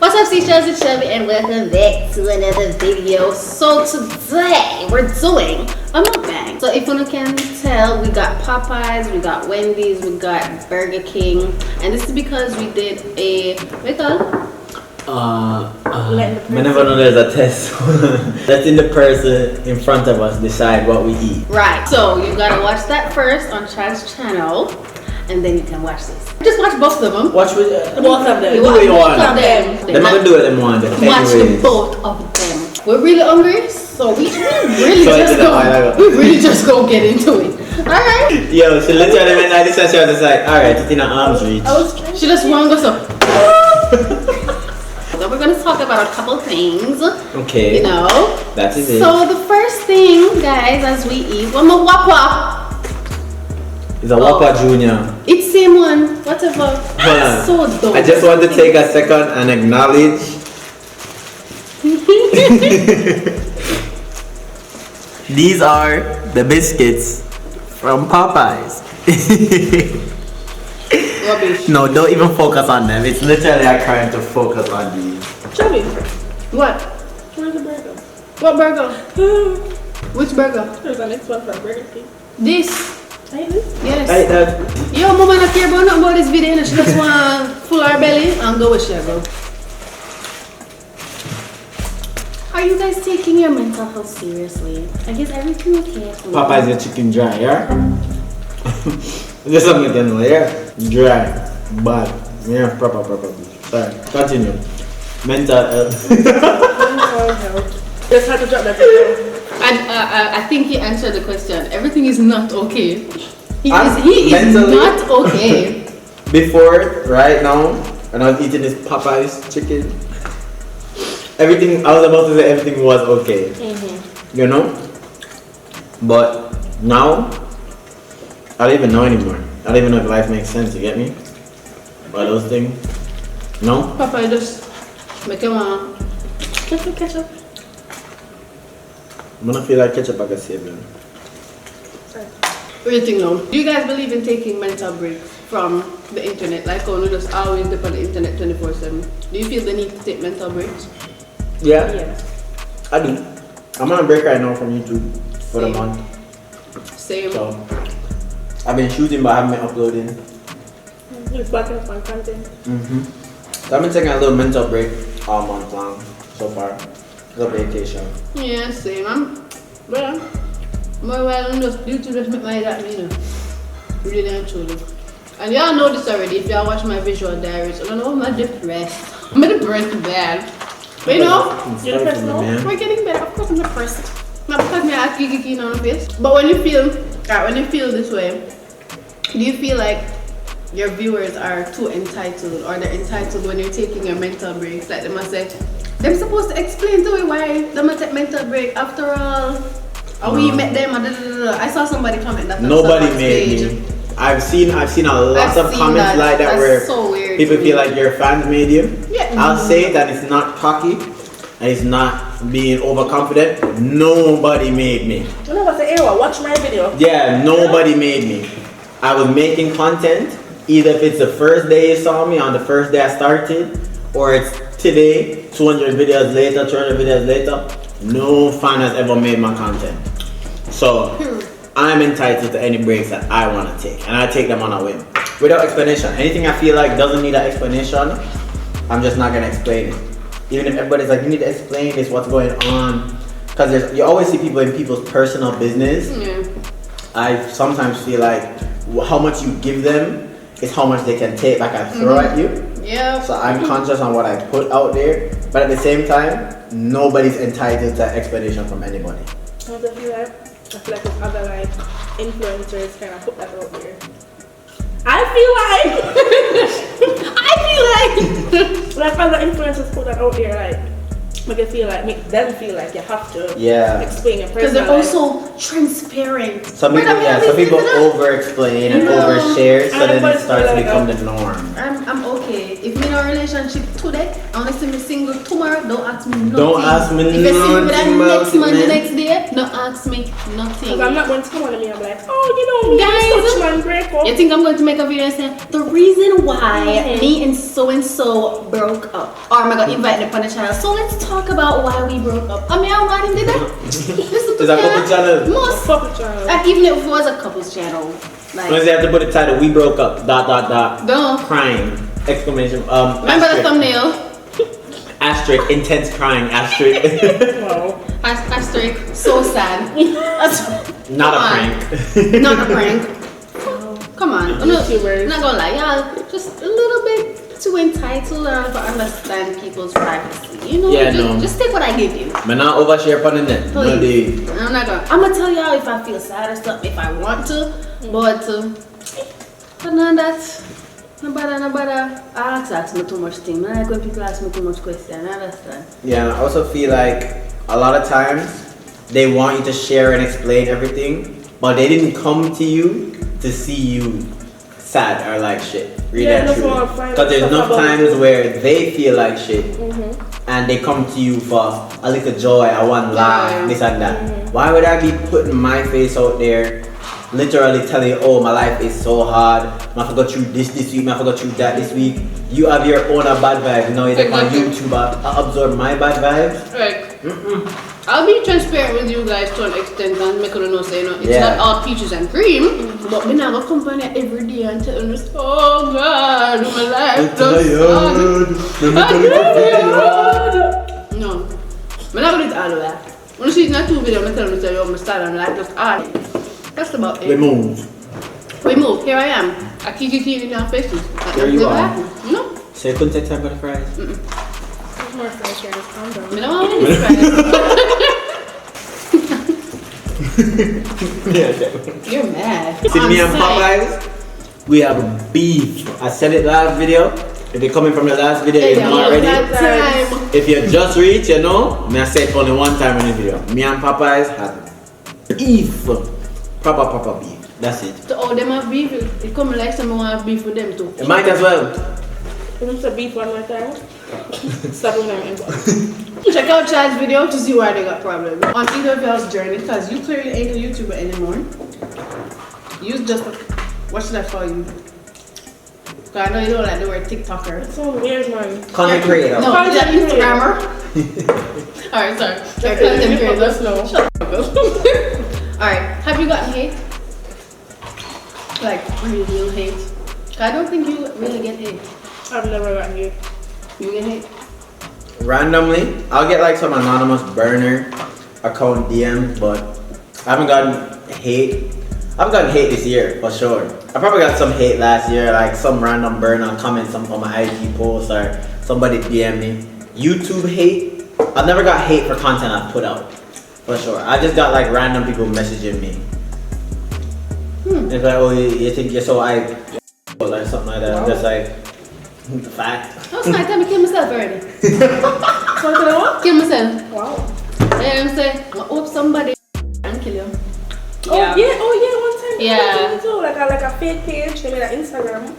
What's up, Seashells? It's Shelby and welcome back to another video. So today we're doing a mukbang. So if you can tell, we got Popeyes, we got Wendy's, we got Burger King, and this is because we did a I never know there's a test. Letting the person in front of us decide what we eat. Right. So you gotta watch that first on Chad's channel, and then you can watch this. Just watch both of them. Watch with both of them. Do what you want. Them. They're not gonna do what they want. Watch the both of them. We're really hungry, so we really just go get into it. Alright. Yo, she literally went like this and she was just like, alright, it's in her arms reach. She just wanna go so. So we're gonna talk about a couple things. Okay. You know. That's it. So the first thing, guys, as we eat, one more Whopper. It's a Whopper Junior. It's same one, whatever. So dumb. I just want to take a second and acknowledge these are the biscuits from Popeyes. Rubbish. No, don't even focus on them. It's literally a crime to focus on these. Chubby. What? Where's the burger? What burger? Which burger? There's the next one from Burger King. This. I eat this? Yes. Right, Dad. Yo, mama not care about nothing about this video, and she just want to full her belly and go with she go. Are you guys taking your mental health seriously? I guess everything okay. Popeyes your chicken dry, yeah? Just something to know, yeah? Dry, bad, yeah, proper. Sorry, continue. Mental health. Mental health. Just had to drop that video. And I think he answered the question. Everything is not okay. He is mentally- not okay. Before, right now, when I was eating this Popeyes chicken, everything, I was about to say everything was okay. You know? But now, I don't even know anymore. I don't even know if life makes sense, you get me? By those things. No? Papa, just make him ketchup. I'm gonna feel like ketchup I can save them. What do you think now? Do you guys believe in taking mental breaks from the internet? Like, oh, no, just always dip on the internet 24/7. Do you feel the need to take mental breaks? Yeah, Yes. I do. I'm on a break right now from YouTube for the month. Same. So, I've been shooting but I haven't been uploading. Just backing up on content. So I've been taking a little mental break all month long so far. Little vacation. Yeah, same. Well, just YouTube just make my that, you know. Really damn truly. And y'all know this already if y'all watch my visual diaries. I don't know, I'm depressed. I'm depressed bad. But you know, You're depressed now? we're getting better. Of course I'm depressed. Not because me have kiki on my face. But when you feel this way, do you feel like your viewers are too entitled, or they're entitled when you're taking your mental breaks? Like they must say, they're supposed to explain to me why they must take mental break. After all, we met them. I saw somebody comment that. Nobody made me. I've seen a lot of comments like that where so weird people feel like your fans made you. Yeah. I'll say it, and it's not cocky, and it's not being overconfident. Nobody made me. You know what the era? Watch my video. Yeah, nobody made me. I was making content, either if it's the first day you saw me, on the first day I started, or it's today, 200 videos later, 300 videos later. No fan has ever made my content. So, I'm entitled to any breaks that I want to take, and I take them on a whim without explanation. Anything I feel like doesn't need an explanation, I'm just not gonna explain it. Even if everybody's like, you need to explain this, what's going on, because you always see people in people's personal business. Yeah. I sometimes feel like how much you give them is how much they can take back and throw at you. Yeah. So I'm conscious on what I put out there, but at the same time, nobody's entitled to explanation from anybody. I feel like it's other like influencers kind of put that out there. I feel like other influencers put that out there, like make them feel like you have to explain your because personal they're life. also transparent. Some people over explain and overshare, so then it starts to become the norm. I'm okay. If me in a relationship today, I wanna see me single tomorrow, don't ask me nothing. Don't ask me if you see me with nothing that about next it, man the man. next day, don't ask me nothing. Because I'm not going to come on to me and be like, oh, you know, me and Guys, such man break up. You think I'm going to make a video and say the reason why me and so broke up, or am I gonna invite them on the channel? So let's talk about why we broke up. I mean, I want him to do that. Listen to Is that couple channel? most, Couple channel. and even if it was a couple's channel, like Unless you have to put the title, we broke up, .. Don't. Crying, exclamation, remember the asterisk. thumbnail. Asterisk, intense crying, asterisk. Wow. Asterisk, so sad. Not a Come on. prank. Not a prank. Come on. I'm YouTubers. not gonna lie, y'all just a little bit too entitled or to understand people's privacy. You know, Yeah, no. just take what I give you. But not overshare on the net. No, Please. I'm gonna tell y'all if I feel sad or something, if I want to, but none of that. Nobody ask me too much things. I like when people ask me too much questions. I understand. Yeah, and I also feel like a lot of times they want you to share and explain everything, but they didn't come to you to see you sad or like shit. Really Yeah, and that's truly. what I'm finding Because there's stuff enough about times it. where they feel like shit and they come to you for a little joy, a one laugh, Yeah. this and that. Why would I be putting my face out there, literally telling you, oh, my life is so hard, I forgot through this week, I forgot through that this week. You have your own bad vibes. Now you're on Exactly. YouTube, I absorb my bad vibes. Like, I'll be transparent with you guys to an extent and make you know, say, you know, it's Yeah. not all peaches and cream, but me not gonna come on here every day and tell you, oh God, my life just No, I'm not gonna do all of that. When you see in that two video, I'm telling you, say, oh, my style and life just hard. That's about it. We move. We move. Here I am. I keep in your faces. There you are. You know? So you couldn't take time for the fries? There's more fries here. Calm down. I don't want to Yeah. You're mad. See me On and site. Popeyes, we have beef. I said it last video. If you're coming from the last video, Hey, you're not yo, ready. that time. If you just reach, you know, me I said only one time in the video. Me and Popeyes had beef. Proper beef. That's it. To all them have beef, it come like someone want beef with them too. It might as well. You want to beef one more time? Stop doing that. Check out Chad's video to see why they got problems. On either of y'all's journey, because you clearly ain't a YouTuber anymore. You just what should I call you? Because I know you don't like the word TikToker. It's so weird, man. Content creator. No, Content is that creator. Instagrammer? Alright, sorry. Sorry, content creator. Let's know. Alright, have you gotten hate? Like real hate? 'Cause I don't think you really get hate. I've never gotten you. You get hate? Randomly, I'll get like some anonymous burner account DMs, but I haven't gotten hate. I've gotten hate this year for sure. I probably got some hate last year, like some random burner comment on my IG post or somebody DM me. YouTube hate, I've never got hate for content I've put out, for sure. I just got like random people messaging me. It's like, oh, you think you're so or something like that. I'm just like, fact. Last night I kill myself already. So, you know what? Kill myself. Wow. And I'm saying, I hope somebody and kill you. Oh yeah, one time. Yeah. Too. Like a fake page, they made an Instagram.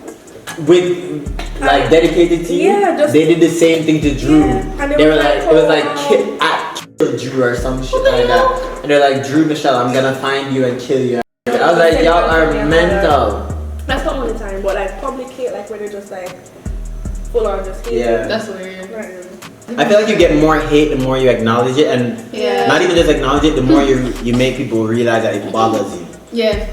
With like dedicated to you, Yeah, just- they did the same thing to Drew. Yeah, and They were like, it was like oh, kill Drew or some shit like that. And they're like, Drew Michelle, I'm gonna find you and kill you. I was like, y'all are mental. That's the only time, but like public hate, like where they're just like full on just hate. Yeah. That's weird. Right. I feel like you get more hate the more you acknowledge it, and Yeah. not even just acknowledge it, the more you make people realize that it bothers you. Yeah.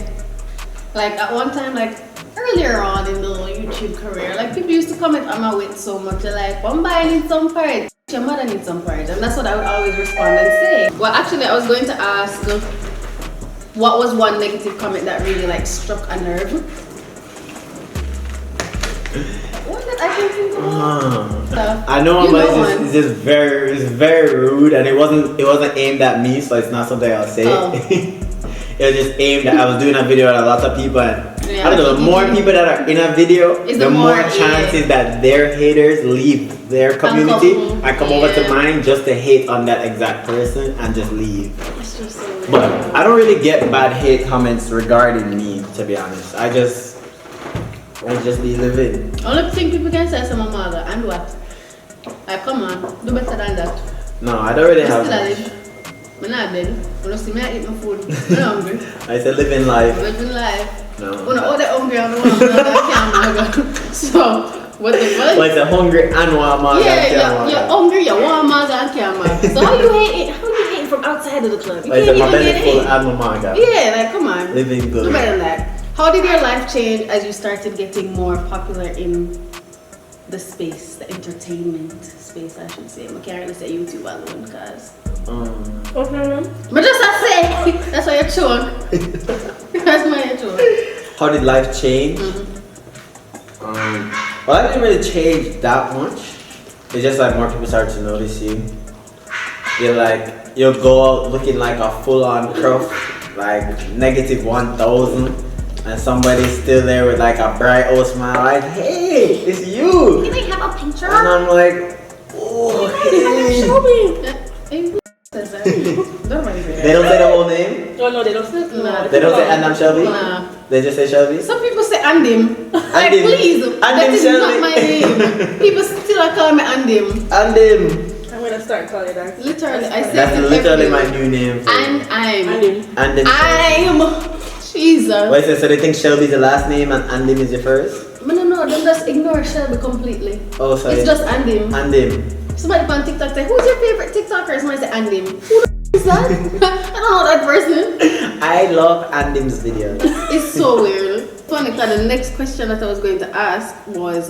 Like at one time, like earlier on in the YouTube career, like people used to comment on my weight so much. They're like, Bombay needs some parts. Your mother needs some parts. And that's what I would always respond and say. Well, actually, I was going to ask, what was one negative comment that really like struck a nerve? What did I can think about? I know You but know it's just very rude, and it wasn't aimed at me, so it's not something I'll say. Oh. It was just aimed at, I was doing a video and a lot of people, and Yeah, I don't know, the more people that are in a video, It's the the more more, chances that their haters leave their community come, and come over to yeah. mine just to hate on that exact person and just leave. It's just so weird. But I don't really get bad hate comments regarding me, to be honest. I just Or just be living. Only thing people can say is my mother, and what? Like, come on, do better than that. No, I don't really have much. much. I'm not dead. When I see me, I eat my food. I'm hungry. I said living life. Living life. No. When I order hungry, I'm the one that can't. So, what the fuck? Well, it's a hungry and warm mother. Yeah, you're hungry, you're warm mother and can't. So how you hate it? How you hate it from outside of the club? You Like can't my even belly get full it. and my manga. Yeah, like come on. Living good. Do better than that. How did your life change as you started getting more popular in the space, the entertainment space, I should say? I can't really say YouTube alone because. What's your name? But just I say, that's why you're choke. That's why you're choke. How did life change? Well, I didn't really change that much. It's just like more people start to notice you. You'll go out looking like a full-on prof, like negative 1,000, and somebody's still there with like a bright old smile, like, hey, it's you. Can I have a picture? And I'm like, oh, hey. Show me. They don't say the whole name? Oh no, they don't say They don't say Andimshelby? Nah. They just say Shelby? Some people say Andim. Like, Andim. please, that is not my name. People still are calling me Andim. Andim. I'm gonna start calling that. Literally, I say That's it literally every my day. new name. For And I'm. Andim. Andim. I'm. Jesus. Wait, so they think Shelby's the last name and Andim is your first? No, don't just ignore Shelby completely. Oh, sorry. It's just Andim. Andim. Somebody on TikTok say, who's your favorite TikToker? Somebody say Andim. Who the is that? I don't know that person. I love Andim's videos. It's so weird. Funny, because the next question that I was going to ask was,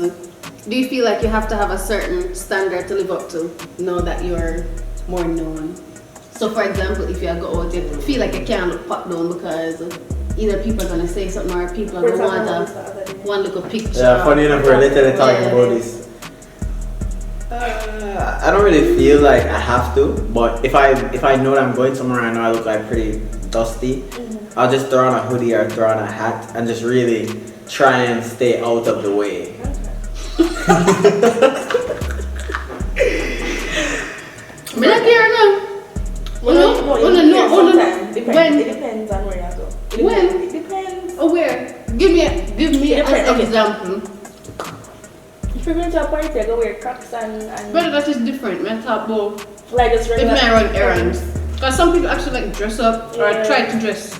do you feel like you have to have a certain standard to live up to now that you're more known? So for example, if you go out, you feel like you can't look pop down because either people are going to say something or people are going to want one little picture. Yeah, funny enough, we're literally talking about this. I don't really feel like I have to, but if I know that I'm going somewhere, I know I look like pretty dusty, I'll just throw on a hoodie or throw on a hat and just really try and stay out of the way. Me not care now. It When? depends on where you go. When? It depends. Oh, where? Give me an example. If you're going to a party, I go wear Crocs and But that is different. Me talk about like just if regular. I run errands. Because some people actually like dress up or try to dress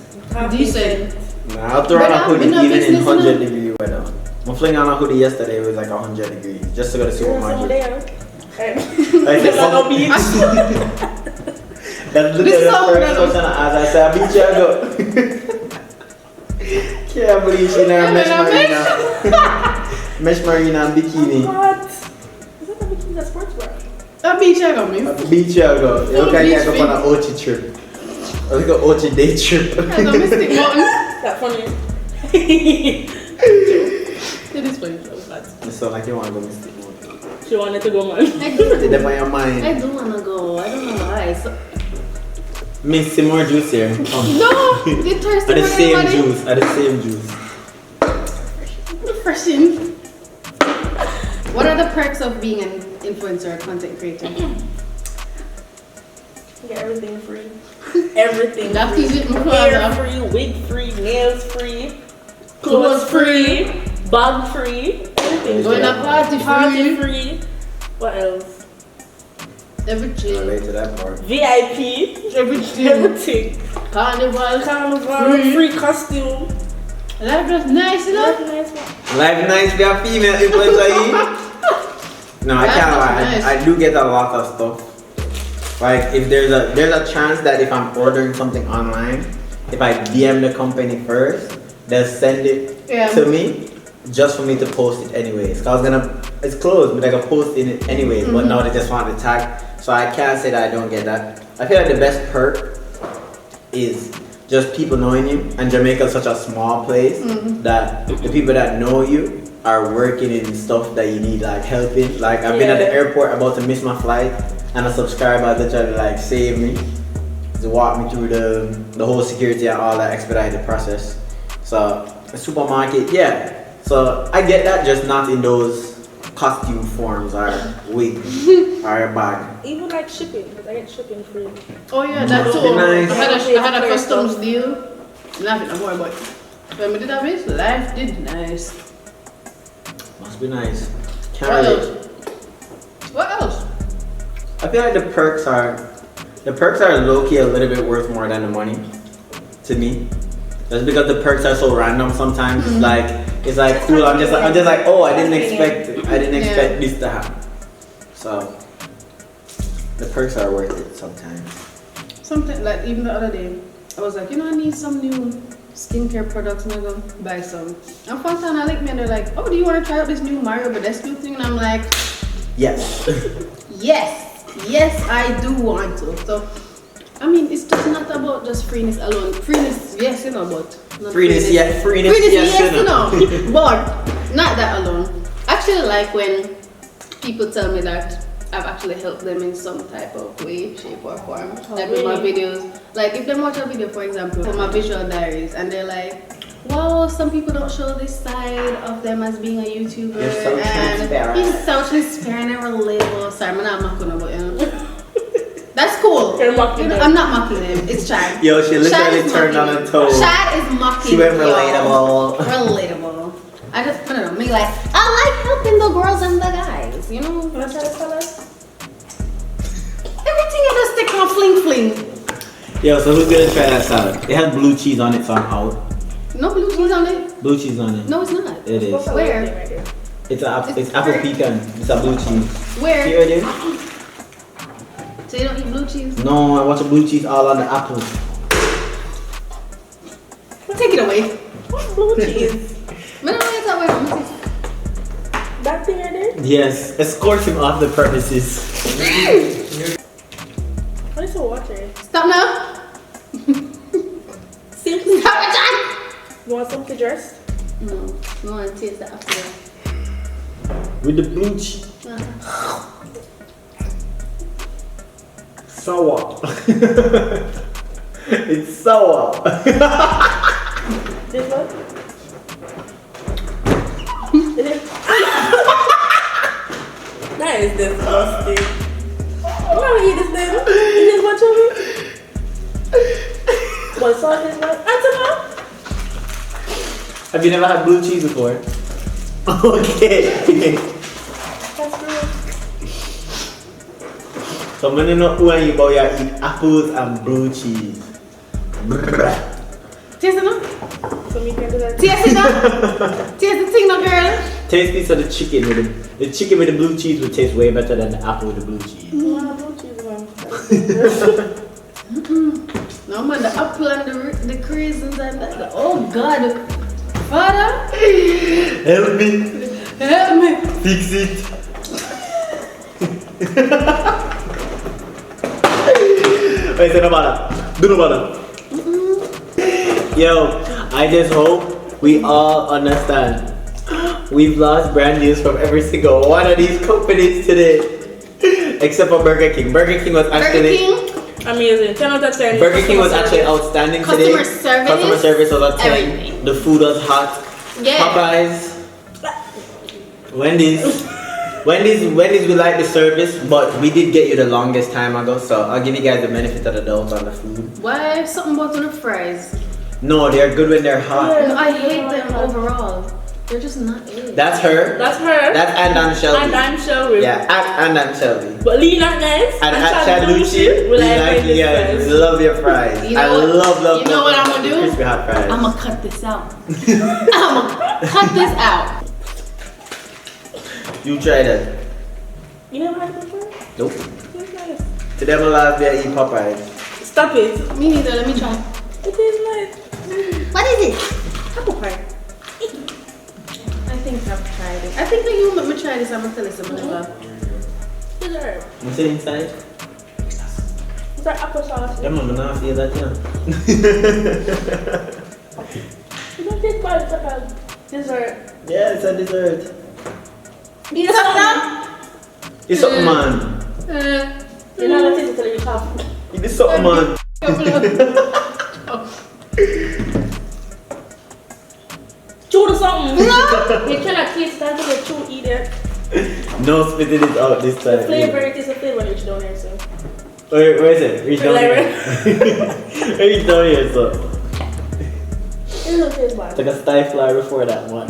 decent. Nah, I'll throw on a But hoodie no even in business, 100-degree weather. I fling on a hoodie yesterday, it was like 100 degrees, just to go to the supermarket. Like There's no beach. That's literally This the is how first we're question I asked. I said, I beat you, I go. Can't believe she now mesh marina. Mesh marina and bikini. What? Is that a bikini? That's sportswear. That beach I got me. Beach you go. You can get up on an Ochi trip. Or like an Ochi day trip. That's a Mystic Mountain. That funny. It is funny though, but It sounds like you want to go Mystic Mountain. She wanted to go, man. I do. It's on your mind. I do wanna go. I don't know why. So, Mix some more juice here. Come. no, they thirsty Are the for same everybody. juice. Are the same juice. Refreshing. What are the perks of being an influencer or content creator? You get everything free. Everything That free. is it, my Hair father. free, wig free, nails free, clothes free, bag free, everything. Going to party free. free. What else? Everything. Relate to that part. VIP. Everything. Everything. Carnival. Carnival. Free costume. Life was nice enough. Life nice be a female influencer. No, I That's can't not lie. nice. I do get a lot of stuff. Like if there's a chance that if I'm ordering something online, if I DM the company first, they'll send it to me just for me to post it anyways. Cause it's closed, but I can post it anyways. But now they just want the tag, so I can't say that I don't get that. I feel like the best perk is just people knowing you, and Jamaica is such a small place that the people that know you are working in stuff that you need like help in. Like I've been at the airport about to miss my flight, and a subscriber literally like saved me to walk me through the whole security and all that expedited process. So a supermarket, yeah. So I get that, just not in those costume forms or wig or a bag. Even like shipping, because I get shipping free. Oh yeah, that's Be all. nice. I had a customs deal. Nothing more, but when we did have it, life did nice. Must be nice. Can't What relate. else? What else? I feel like the perks are low-key a little bit worth more than the money to me. That's because the perks are so random sometimes. It's like cool. I'm just like, oh, I didn't expect this to happen. So the perks are worth it sometimes. Something like even the other day, I was like, I need some new skincare products, and I go buy some. And Fontana like me, and they're like, oh, do you want to try out this new Mario Badescu thing? And I'm like, Yes. yes, I do want to. So, I mean, it's just not about just freeness alone. Freeness, yes, but Freeness, yes, but not that alone. I actually like when people tell me that I've actually helped them in some type of way, shape or form. Like with my videos. Like if they watch a video, for example, for my visual diaries, and they're like, wow, some people don't show this side of them as being a YouTuber. You're so transparent. He's so transparent and relatable. Sorry, I'm not mocking about That's cool. You're mocking them. I'm not mocking them. It's Chad. Yo, she literally turned on her toe. Chad is mocking. She went relatable. Relatable. I just, no, me like, I like helping the girls and the guys, you know? Wanna try the colors? Everything you just stick on fling. Yo, so who's gonna try that salad? It has blue cheese on it, so I'm out. No blue cheese on it? Blue cheese on it. No, it's not. It is. Where? It's apple pecan. It's a blue cheese. Where? See right there? So you don't eat blue cheese? No, I want the blue cheese all on the apple. Take it away. What's blue cheese? No, it's that way from the cheese. That thing right there? Yes, escort him off the premises. Why is so watery? Stop now. Simply. Stop it, John. You want something dressed? No, I want to taste that after. With the blue cheese. Sour. It's sour. This one? That is disgusting. I'm not gonna eat this thing. Eat this much of it? What sauce is what? Have you never had blue cheese before? Okay. That's good. So I'm gonna know who are you about you eat apples and blue cheese. Taste it now. So me can do that. Taste it now. Taste the thing now, girl. Taste piece of the chicken with the chicken with the blue cheese would taste way better than the apple with the blue cheese. You want blue cheese, man? No man, the apple and the craisins and that. Oh God, Father, Help me. help me. Fix it. Wait, say no matter. Do no matter. Yo, I just hope we all understand. We've lost brand deals from every single one of these companies today. Except for Burger King. Burger King was actually... Amazing. 10 out of 10. Burger King was actually outstanding today. Customer service was a 10. Everything. The food was hot. Yeah. Popeyes. Wendy's we like the service, but we did get you the longest time ago, so I'll give you guys the benefit of the doubt on the food. Why something about the fries? No, they're good when they're hot. No, I hate them overall. They're just not it. That's her. That's her. That's Andimshelby. Andimshelby. Yeah, Andimshelby. But Lee not nice. And at Chad Luchey, we like you guys. Love your fries. You know I what? love You know what I'm gonna do? crispy hot fries. I'm gonna cut this out. I'm gonna cut this out. You try that. You never had it before? Nope. It's nice. Today I'm gonna last day eat Popeyes. Stop it. Me neither. Let me try. It is nice. What is it? Apple pie. I think I've tried it. I think that you let me try this. I'm gonna tell you something about. Dessert. What's it inside? It's like applesauce. Yeah, mama, now I feel that, yeah. You don't taste bad. It's like a dessert. Yeah, it's a dessert. You something now? It's something, man. You're not gonna taste it until you cough. It's something, man. Chew to something. You cannot taste that until you chew, eat it. No spitting it out this time. The flavor, it is a flavor when you down here, so. Where is it? Reach down here. Reach down here, so. It doesn't taste bad. It's like a stifler before that one.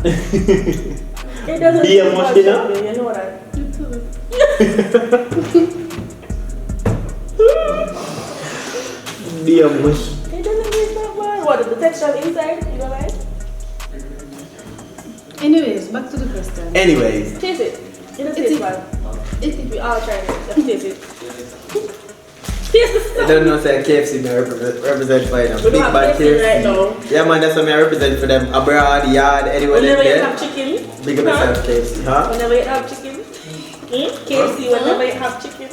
It doesn't Be a mush dinner? You know that. Be a mush. It doesn't taste that bad. What is the texture inside? You don't like? Anyways, back to the question. Anyways. Taste it. It doesn't taste bad. We all try it. Let's taste it. Taste the stuff. I don't know, say KFC may represent for them. We don't have bad KFC right now. Yeah, man, that's what I represent for them. Abroad, yard, anywhere Whenever they you get. have chicken. Big up yourself, KFC, huh? Whenever you have chicken. KFC, whenever you have chicken.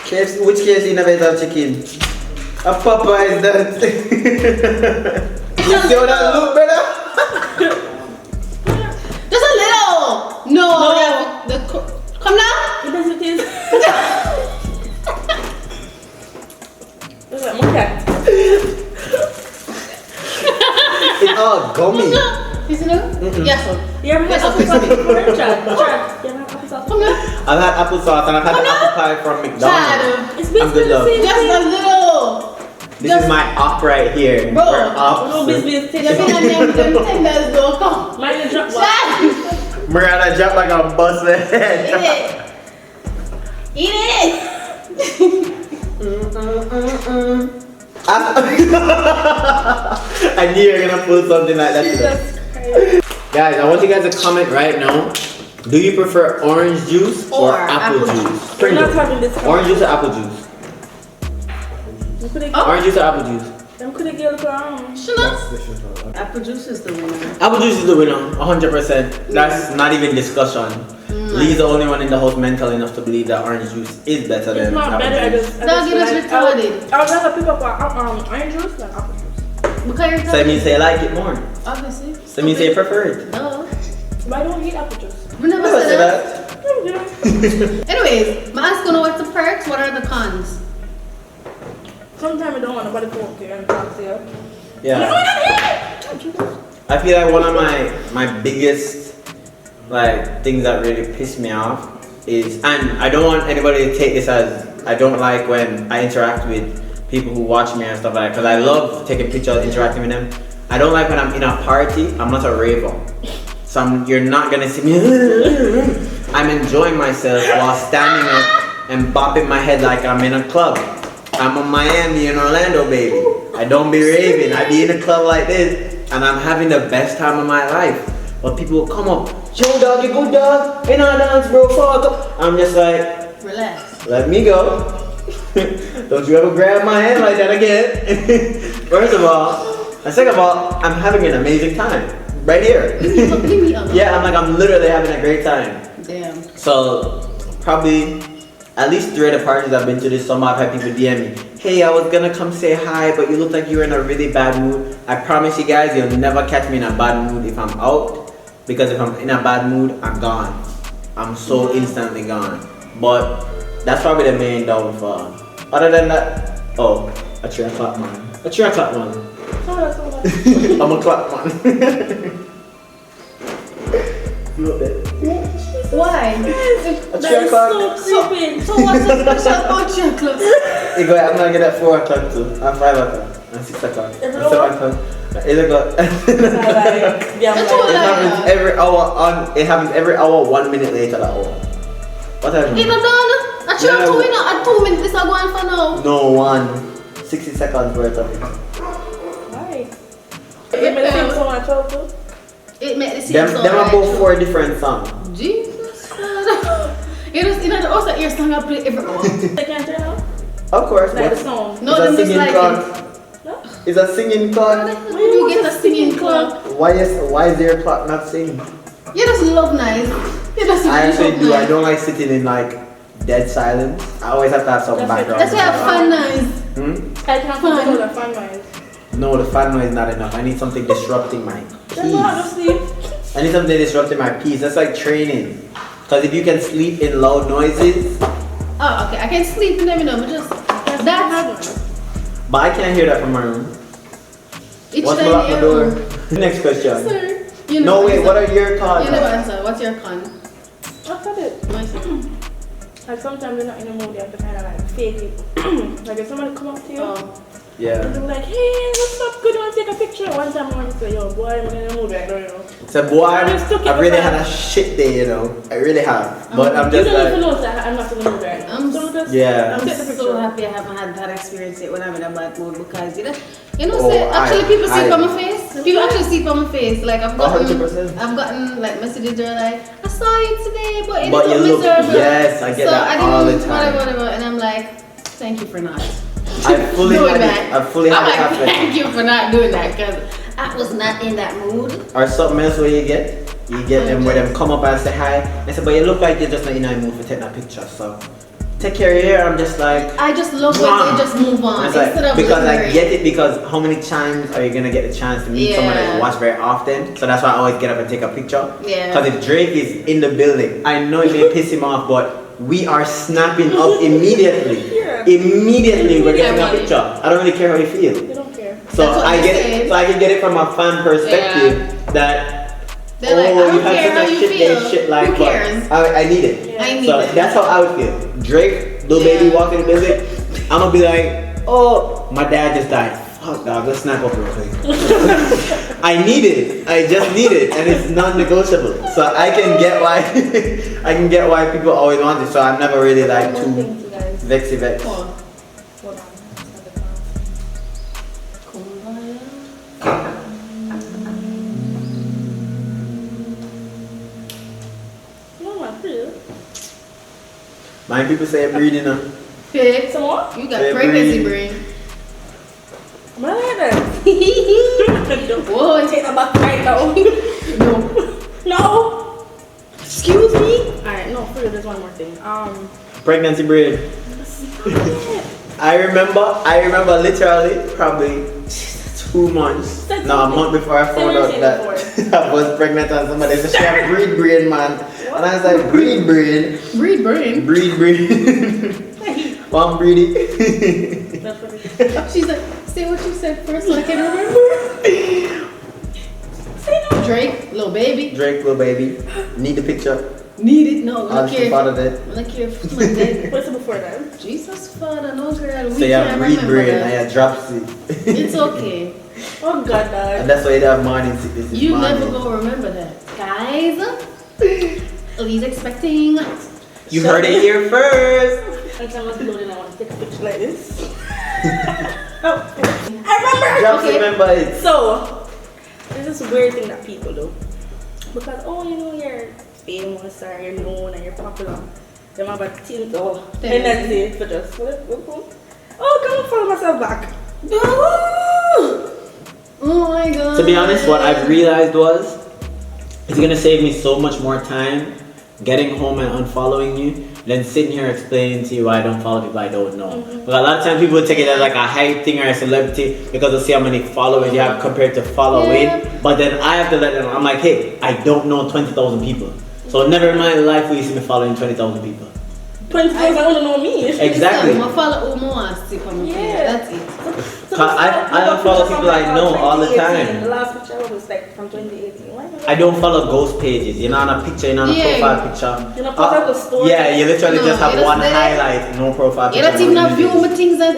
KFC, which KFC never have chicken? A Papa is that. You see how that look, brother? Just a little. No. Come now. It doesn't taste. It's like monkey. It's all gummy. You see that? Yes, sir. You ever had applesauce before? Chad? You ever had applesauce? Come now. I've had applesauce and I've had the apple pie from McDonald's. Chad. It's I'm good, basically the love. same Just a thing. little. This is my op right here. Bro, we're ops. No business. You're being a name tenders though. Come. Mine is drop one. Chad. Mariana dropped like a bus head. Eat it. I knew you were gonna pull something like that today. Jesus Christ. Guys, I want you guys to comment right now. Do you prefer orange juice or apple juice? We're not having this. Orange juice or apple juice? Orange juice or apple juice? I'm gonna get it around. Shut up. Apple juice is the winner. Apple juice is the winner, 100%. That's not even discussion. Lee's the only one in the house mental enough to believe that orange juice is better It's than not apple better. juice. Don't get us retarded. I would rather pick up orange juice than apple juice. Because you're So it means say like it more. obviously. So it means say prefer it. No. But I don't eat apple juice. We never Never said say that. that. Anyways, my ask gonna what's the perks, what are the cons? Sometimes I don't want nobody to come up here and talk to you. Yeah. I feel like one of my biggest like things that really piss me off is, and I don't want anybody to take this as I don't like when I interact with people who watch me and stuff like that, because I love taking pictures, interacting with them. I don't like when I'm in a party. I'm not a raver, so you're not gonna see me. I'm enjoying myself while standing up and bopping my head like I'm in a club. I'm in Miami in Orlando, baby. I don't be raving. I be in a club like this and I'm having the best time of my life. But people will come up, yo dog, you good dog? Ain't no dance, bro, fuck up. I'm just like, Relax. let me go. Don't you ever grab my hand like that again. First of all, and second of all, I'm having an amazing time. Right here. Leave me alone. Yeah, I'm literally having a great time. Damn. So, probably at least 3 of the parties I've been to this summer, I've had people DM me, hey, I was gonna come say hi, but you look like you're in a really bad mood. I promise you guys, you'll never catch me in a bad mood if I'm out, because if I'm in a bad mood, I'm gone. I'm so instantly gone. But that's probably the main downfall. Other than that, oh, a 3 o'clock man. A 3 o'clock man. I'm a clock man. You up there? Why? A 3 That o'clock. is so creepy. So what's so special about your club? You go, I'm gonna get at 4 o'clock too, and 5 o'clock, and 6 o'clock, and 7 o'clock, 8 o'clock. Yeah, That's I'm all It like, happens every hour. It happens every hour, 1 minute later that hour. What happened? It's not done. I should have 2 minutes. At 2 minutes, this is going for now. No, 60 seconds worth of it. why? It makes sense so much too. It made the same Them song. are both 4 different songs. Jesus Christ. You know, also your song I play every hour. They can't turn off? Of course, Like but the song. No, it's them a just singing like clock. it. No? It's a singing clock. When you get a singing clock, Why is their clock not singing? you just love nice. You just I actually love do. nice. I don't like sitting in like dead silence. I always have to have some That's background. That's why I have fun nice. I can't Fun. control the fun noise. No, the fan noise is not enough. I need something disrupting my That's not to peace. sleep. I need something disrupting my peace. That's like training. Because if you can sleep in loud noises, Oh, okay. I can sleep and everything, but just that's but I can't hear that from my room. each What's time lock the you- door? Next question. Sir, you No, never wait, answer. what are your cons? You never answer. What's your con? What's it? Like sometimes you're not in the mood, you have to kind of like fake it. Like if somebody come up to you, Oh. Yeah. And I'm like, hey, what's up? Good, you want to take a picture? One time I wanted to say, yo, boy, I'm going to move back, you know. So boy, I really had a shit day, you know. I really have. But I'm just you don't like, even know that I'm not in the mood right now. I'm so happy I haven't had that experience yet when I'm in a bad mood because people see it on my face. People actually see it on my face. Like I've gotten like messages that are like, I saw you today, but you look miserable. Yes, I get that all the time. Whatever, and I'm like, thank you for not. I fully had it happen. Thank you for not doing that because I was not in that mood. Or something else where you get them where them come up and say hi. I said, but you look like you're just not in a mood for taking that picture. So take care of your hair. I'm just like, I just love when they just move on instead of because I get it because how many times are you gonna get the chance to meet someone that you watch very often? So that's why I always get up and take a picture. Yeah. Because if Drake is in the building, I know it may piss him off, but we are snapping up immediately. Immediately we're getting a picture. I don't really care how you feel. You don't care. So I get it. So I can get it from a fan perspective that. They're like, I don't care how you feel. Shit like, who cares? I need it. Yeah. I need it. That's how I would feel. Drake, little baby walking in the building, I'm gonna be like, oh, my dad just died. Fuck, dog, let's snap up real quick. I need it. I just need it, and it's non-negotiable. So I can get why people always want it. So I'm never really like too vexy. Hold on. My people say I'm breathing now. Hey, some more? You got pregnancy brain. What Whoa, take that back right now. No. Excuse me? Alright, no, for real, there's one more thing. Pregnancy brain. I remember literally probably 2 months. No, a month before I found out that I was pregnant and somebody said she had breed brain, man. And I was like, breed brain. Breed brain? Breed brain. Well, I'm breedy. She's like, say what you said first so I can remember. Say no. Drake, little baby. Drake, little baby. Need the picture. Need it? No, look here. Father dead. Look here, my dead. What's it before that? Jesus, Father, no girl. So you have breed brain and I have dropsy. It's okay. Oh God, dog. And that's why you have morning sickness. You never gonna remember that. Guys, Lee's expecting. You heard it here first. Next time I was loading, I want to take a picture like this. I remember. Just remember it. So, there's this weird thing that people do. Because, you're famous or you're known and you're popular. They have a tint or energy for just, come and follow myself back. Oh my God. To be honest, what I've realized was, it's gonna save me so much more time getting home and unfollowing you than sitting here explaining to you why I don't follow people I don't know. But a lot of times people take it as like a hype thing or a celebrity because they'll see how many followers you have compared to following. But then I have to let them know, I'm like, hey, I don't know 20,000 people. So never in my life will you see me following 20,000 people. 20,000 I don't know me. Exactly. I follow that's it. I don't follow people I know all the time. The last picture was like from 2018. I don't follow ghost pages. You're not on a picture, you're not on a profile picture. You're not part of the story. Yeah, you literally just have one highlight, no profile picture. You don't even have view my things that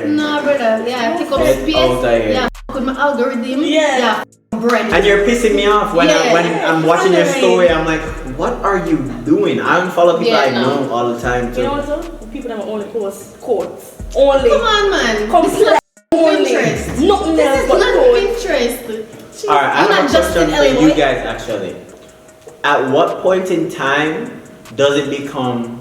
No, brother. Yeah, take up space. Yeah, with my algorithm. Yeah. And you're pissing me off when I'm watching your story. I'm like, what are you doing? I don't follow people I know all the time too. You know what though? People that only post quotes. Only. Come on, man. This is not Pinterest. Nothing else but Pinterest. Alright, I have a question for you guys actually. At what point in time does it become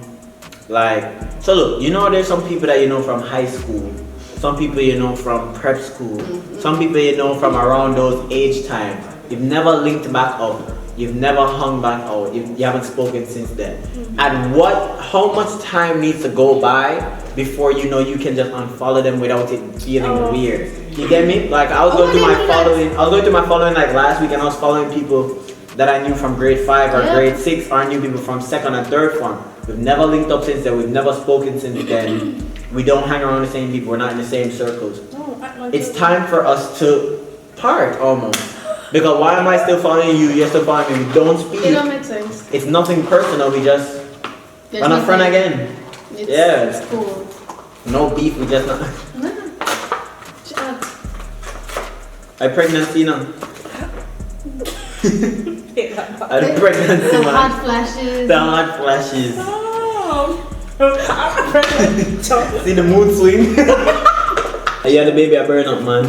like, so look, there's some people that you know from high school, some people you know from prep school, some people you know from around those age times. You've never linked back up, you've never hung back out, you haven't spoken since then. And how much time needs to go by before you can just unfollow them without it feeling weird? You get me? Like I was going through my following like last week and I was following people that I knew from grade 5 or grade 6 or I knew people from 2nd and 3rd form. We've never linked up since then, we've never spoken since then. We don't hang around the same people, we're not in the same circles. It's time for us to part almost. Because why am I still following you, you're still following me, we don't speak. It don't make sense. It's nothing personal, we just run a friend again. It's cool. No beef, we just not. I pregnancy now. I'm pregnancy, The man. hot flashes. The hot flashes. Oh, I'm pregnant. See the mood swing? You had the baby, I burn up, man.